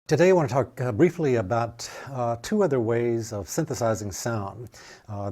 Today I want to talk briefly about two other ways of synthesizing sound.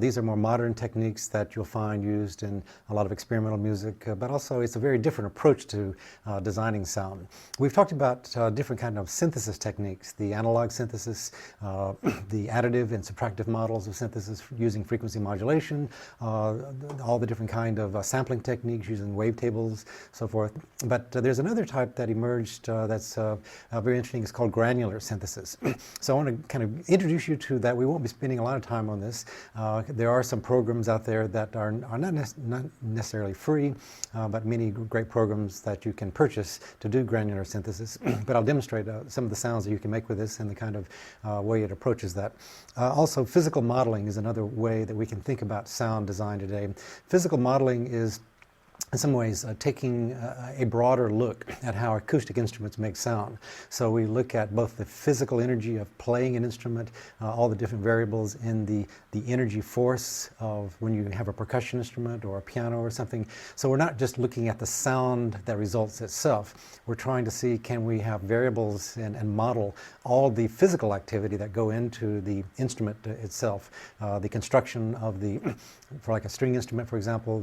These are more modern techniques that you'll find used in a lot of experimental music, but also it's a very different approach to designing sound. We've talked about different kind of synthesis techniques, the analog synthesis, the additive and subtractive models of synthesis using frequency modulation, all the different kind of sampling techniques using wavetables, so forth. But there's another type that emerged that's very interesting. It's called granular synthesis. So I want to kind of introduce you to that. We won't be spending a lot of time on this. There are some programs out there that are not necessarily free, but many great programs that you can purchase to do granular synthesis. But I'll demonstrate some of the sounds that you can make with this and the kind of way it approaches that. Also, physical modeling is another way that we can think about sound design today. Physical modeling is in some ways taking a broader look at how acoustic instruments make sound. So we look at both the physical energy of playing an instrument, all the different variables in the energy force of when you have a percussion instrument or a piano or something. So we're not just looking at the sound that results itself. We're trying to see, can we have variables and model all the physical activity that go into the instrument itself. The construction of for like a string instrument, for example,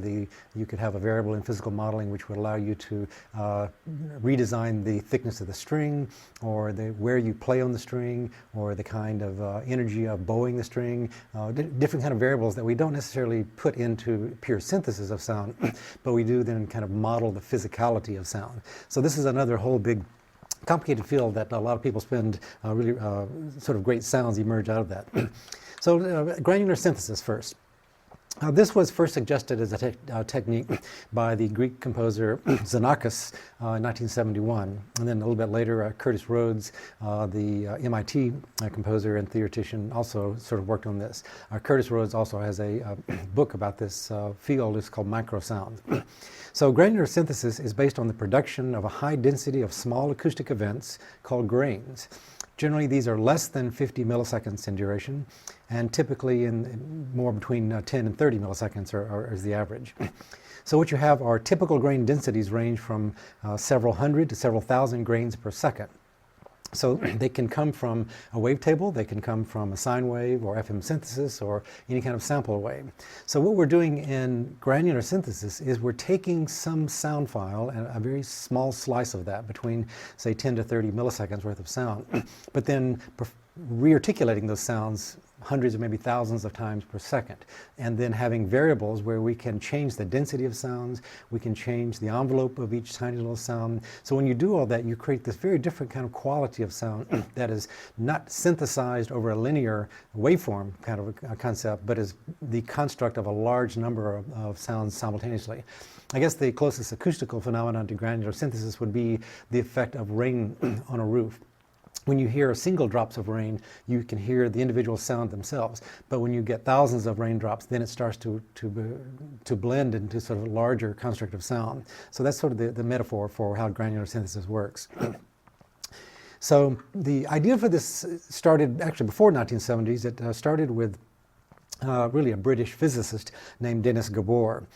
you could have a variable in physical modeling which would allow you to redesign the thickness of the string, or where you play on the string, or the kind of energy of bowing the string, different kind of variables that we don't necessarily put into pure synthesis of sound, but we do then kind of model the physicality of sound. So this is another whole big complicated field that a lot of people spend really sort of great sounds emerge out of that. So granular synthesis first. This was first suggested as a technique by the Greek composer Xenakis in 1971, and then a little bit later Curtis Rhodes, the MIT composer and theoretician, also sort of worked on this. Curtis Rhodes also has a book about this field. It's called Microsound. So granular synthesis is based on the production of a high density of small acoustic events called grains. Generally, these are less than 50 milliseconds in duration, and typically in more between 10 and 30 milliseconds is the average. So what you have are typical grain densities range from several hundred to several thousand grains per second. So they can come from a wavetable, they can come from a sine wave or FM synthesis or any kind of sample wave. So what we're doing in granular synthesis is we're taking some sound file, and a very small slice of that, between say 10 to 30 milliseconds worth of sound, but then re-articulating those sounds hundreds or maybe thousands of times per second, and then having variables where we can change the density of sounds, we can change the envelope of each tiny little sound. So when you do all that, you create this very different kind of quality of sound that is not synthesized over a linear waveform kind of a concept, but is the construct of a large number of sounds simultaneously. I guess the closest acoustical phenomenon to granular synthesis would be the effect of rain on a roof. When you hear single drops of rain, you can hear the individual sound themselves. But when you get thousands of raindrops, then it starts to blend into sort of a larger construct of sound. So that's sort of the metaphor for how granular synthesis works. So the idea for this started actually before 1970s. It started with really a British physicist named Dennis Gabor,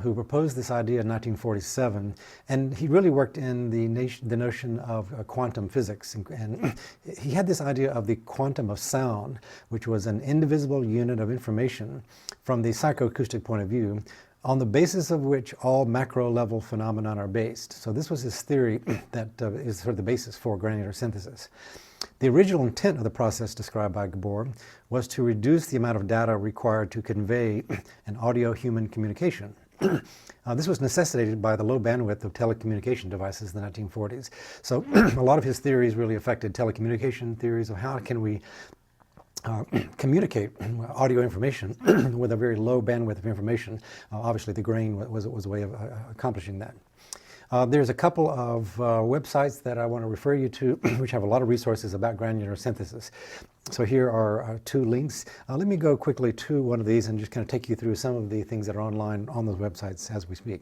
who proposed this idea in 1947, and he really worked in the notion of quantum physics, and he had this idea of the quantum of sound, which was an indivisible unit of information from the psychoacoustic point of view, on the basis of which all macro-level phenomena are based. So this was his theory that is sort of the basis for granular synthesis. The original intent of the process described by Gabor was to reduce the amount of data required to convey an audio-human communication. This was necessitated by the low bandwidth of telecommunication devices in the 1940s. So a lot of his theories really affected telecommunication theories of how can we communicate audio information with a very low bandwidth of information. Obviously the grain was a way of accomplishing that. There's a couple of websites that I want to refer you to which have a lot of resources about granular synthesis. So here are two links. Let me go quickly to one of these and just kind of take you through some of the things that are online on those websites as we speak.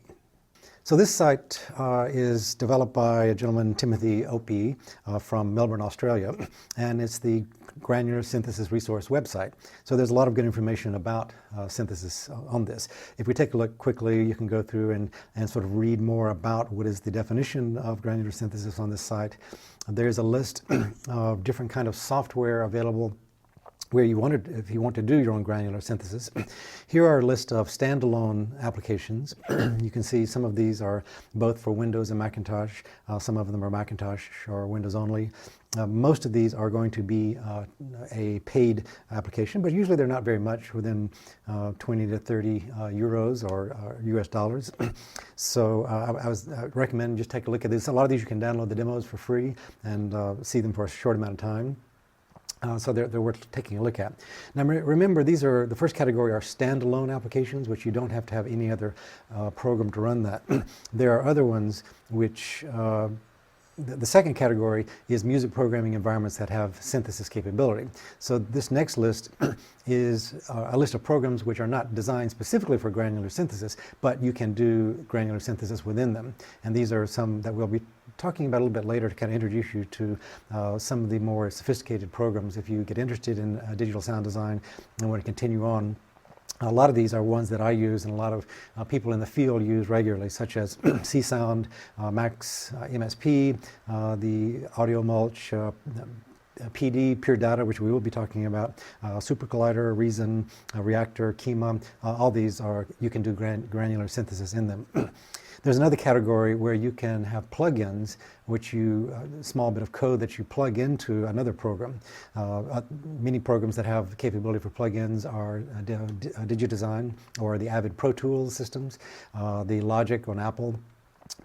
So this site is developed by a gentleman, Timothy Opie, from Melbourne, Australia, and it's the Granular Synthesis Resource website. So there's a lot of good information about synthesis on this. If we take a look quickly, you can go through and sort of read more about what is the definition of granular synthesis on this site. There's a list of different kind of software available where you wanted, if you want to do your own granular synthesis. Here are a list of standalone applications. You can see some of these are both for Windows and Macintosh. Some of them are Macintosh or Windows only. Most of these are going to be a paid application, but usually they're not very much, within 20 to 30 euros or US dollars. So I recommend just take a look at this. A lot of these you can download the demos for free and see them for a short amount of time. So they're worth taking a look at. Now remember, these are, the first category are standalone applications, which you don't have to have any other program to run that. There are other ones which, the second category is music programming environments that have synthesis capability. So this next list is a list of programs which are not designed specifically for granular synthesis, but you can do granular synthesis within them. And these are some that we'll be talking about a little bit later to kind of introduce you to some of the more sophisticated programs if you get interested in digital sound design and want to continue on. A lot of these are ones that I use and a lot of people in the field use regularly, such as C-Sound, Max MSP, the Audio Mulch, PD, Pure Data, which we will be talking about, Super Collider, Reason, Reactor, Kima. All these are, you can do granular synthesis in them. There's another category where you can have plugins, which you, a small bit of code that you plug into another program. Many programs that have capability for plugins are DigiDesign or the Avid Pro Tools systems, the Logic on Apple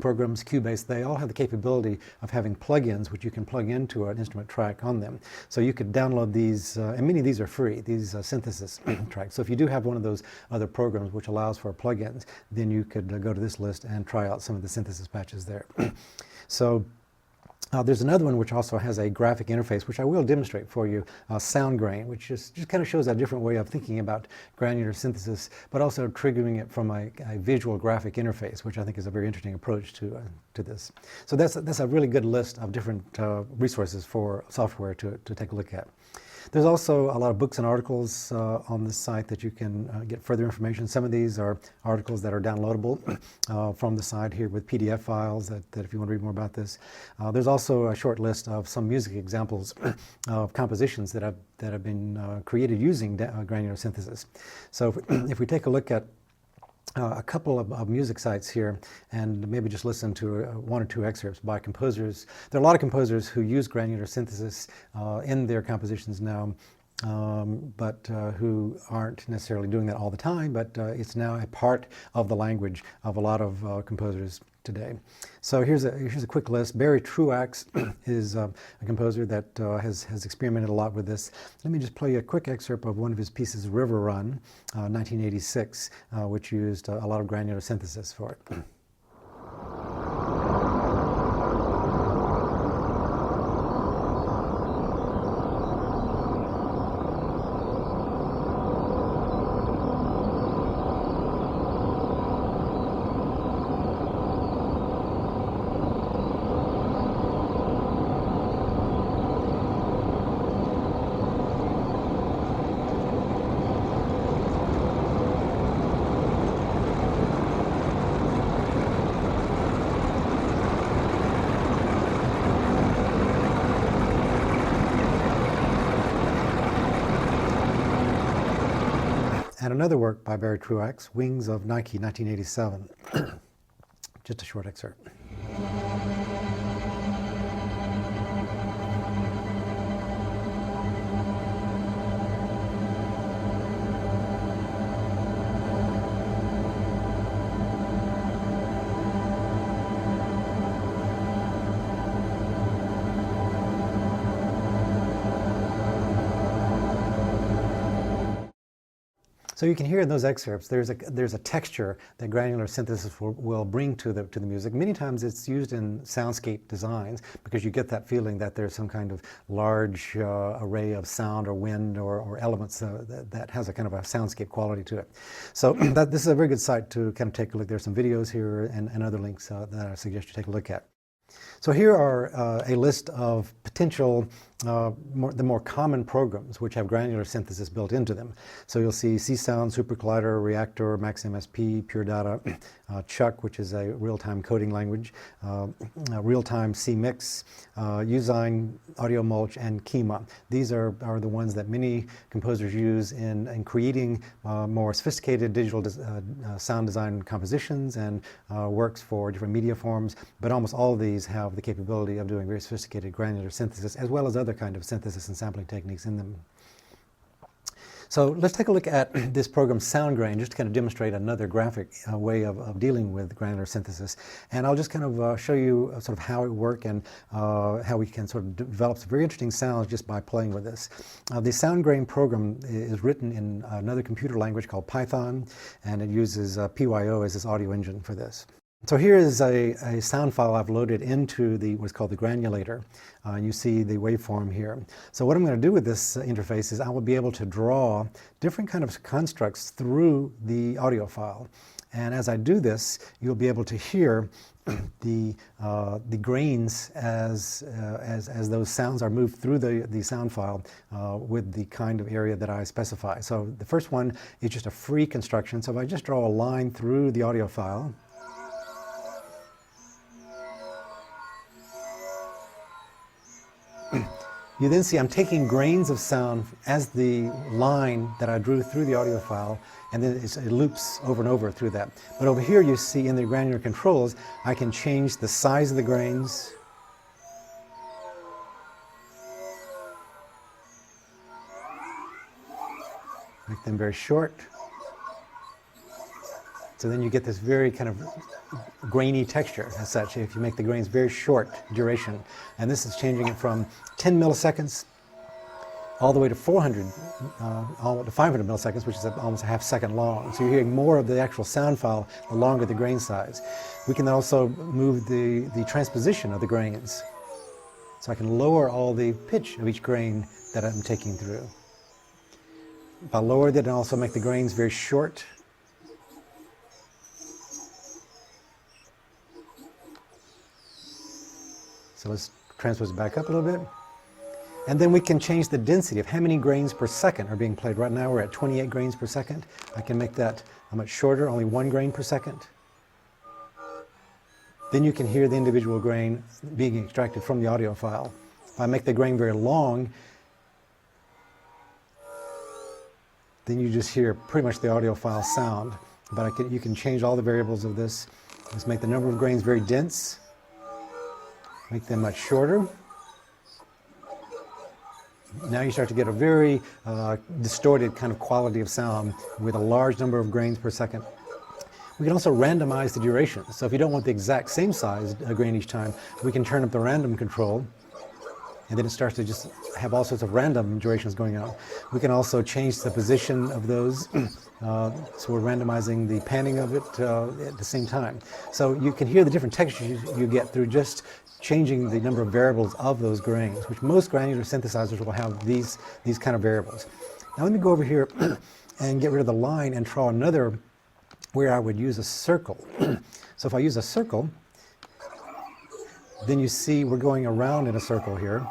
programs, Cubase. They all have the capability of having plugins which you can plug into an instrument track on them. So you could download these, and many of these are free, these synthesis tracks. So if you do have one of those other programs which allows for plugins, then you could go to this list and try out some of the synthesis patches there. So there's another one which also has a graphic interface, which I will demonstrate for you, SoundGrain, which just kind of shows a different way of thinking about granular synthesis, but also triggering it from a visual graphic interface, which I think is a very interesting approach to this. So that's a really good list of different resources for software to take a look at. There's also a lot of books and articles on this site that you can get further information. Some of these are articles that are downloadable from the site here with PDF files that if you want to read more about this. There's also a short list of some music examples of compositions that have been created using granular synthesis. So if we take a look at a couple of music sites here and maybe just listen to one or two excerpts by composers. There are a lot of composers who use granular synthesis in their compositions now, but who aren't necessarily doing that all the time, but it's now a part of the language of a lot of composers today. So here's a quick list. Barry Truax is a composer that has experimented a lot with this. Let me just play a quick excerpt of one of his pieces, River Run, 1986, which used a lot of granular synthesis for it. And another work by Barry Truax, Wings of Nike, 1987. Just a short excerpt. So you can hear in those excerpts, there's a texture that granular synthesis will bring to the music. Many times it's used in soundscape designs because you get that feeling that there's some kind of large array of sound or wind or elements that has a kind of a soundscape quality to it. So this is a very good site to kind of take a look. There's some videos here and other links that I suggest you take a look at. So here are a list of potential, the more common programs which have granular synthesis built into them. So you'll see C-Sound, SuperCollider, Reactor, MaxMSP, Pure Data, Chuck, which is a real-time coding language, real-time C-Mix, Usign, Audio Mulch, and Kima. These are the ones that many composers use in creating more sophisticated digital sound design compositions and works for different media forms, but almost all of these have the capability of doing very sophisticated granular synthesis, as well as other kind of synthesis and sampling techniques in them. So let's take a look at this program SoundGrain, just to kind of demonstrate another graphic way of dealing with granular synthesis. And I'll just kind of show you sort of how it works and how we can sort of develop some very interesting sounds just by playing with this. The SoundGrain program is written in another computer language called Python, and it uses PYO as its audio engine for this. So here is a sound file I've loaded into what's called the granulator. You see the waveform here. So what I'm going to do with this interface is I will be able to draw different kind of constructs through the audio file. And as I do this, you'll be able to hear the grains as those sounds are moved through the sound file with the kind of area that I specify. So the first one is just a free construction. So if I just draw a line through the audio file, you then see I'm taking grains of sound as the line that I drew through the audio file, and then it loops over and over through that. But over here you see in the granular controls, I can change the size of the grains, make them very short. So then you get this very kind of grainy texture as such if you make the grains very short duration. And this is changing it from 10 milliseconds all the way to 400, to 500 milliseconds, which is almost a half second long. So you're hearing more of the actual sound file the longer the grain size. We can also move the transposition of the grains. So I can lower all the pitch of each grain that I'm taking through. If I lower that and also make the grains very short, so let's transpose it back up a little bit. And then we can change the density of how many grains per second are being played. Right now we're at 28 grains per second. I can make that much shorter, only 1 grain per second. Then you can hear the individual grain being extracted from the audio file. If I make the grain very long, then you just hear pretty much the audio file sound. But you can change all the variables of this. Let's make the number of grains very dense. Make them much shorter. Now you start to get a very distorted kind of quality of sound with a large number of grains per second. We can also randomize the duration. So if you don't want the exact same size grain each time, we can turn up the random control, and then it starts to just have all sorts of random durations going on. We can also change the position of those, so we're randomizing the panning of it at the same time. So you can hear the different textures you get through just changing the number of variables of those grains, which most granular synthesizers will have these kind of variables. Now let me go over here and get rid of the line and draw another where I would use a circle. So if I use a circle, then you see we're going around in a circle here.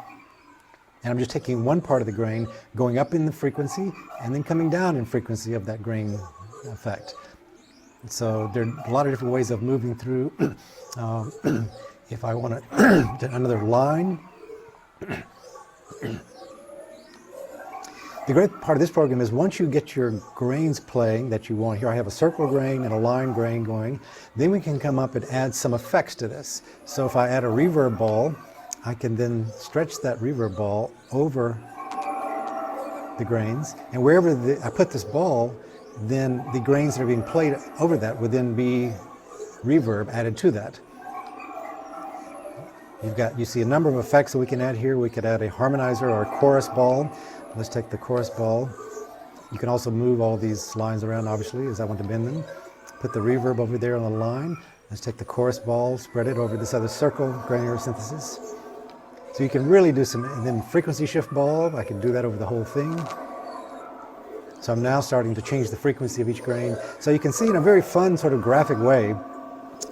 And I'm just taking one part of the grain, going up in the frequency, and then coming down in frequency of that grain effect. So there are a lot of different ways of moving through. If I want to do another line. The great part of this program is once you get your grains playing that you want, here I have a circle grain and a line grain going, then we can come up and add some effects to this. So if I add a reverb ball, I can then stretch that reverb ball over the grains, and wherever I put this ball, then the grains that are being played over that would then be reverb added to that. You see a number of effects that we can add here. We could add a harmonizer or a chorus ball. Let's take the chorus ball. You can also move all these lines around, obviously, as I want to bend them. Put the reverb over there on the line. Let's take the chorus ball, spread it over this other circle, granular synthesis. So you can really do some, and then frequency shift ball, I can do that over the whole thing. So I'm now starting to change the frequency of each grain. So you can see in a very fun sort of graphic way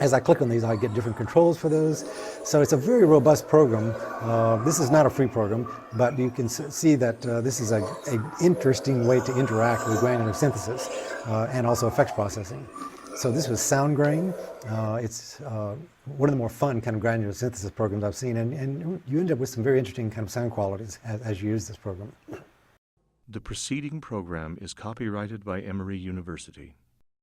As I click on these, I get different controls for those. So it's a very robust program. This is not a free program, but you can see that this is an interesting way to interact with granular synthesis and also effects processing. So this was Sound Grain. It's one of the more fun kind of granular synthesis programs I've seen, and you end up with some very interesting kind of sound qualities as you use this program. The preceding program is copyrighted by Emory University.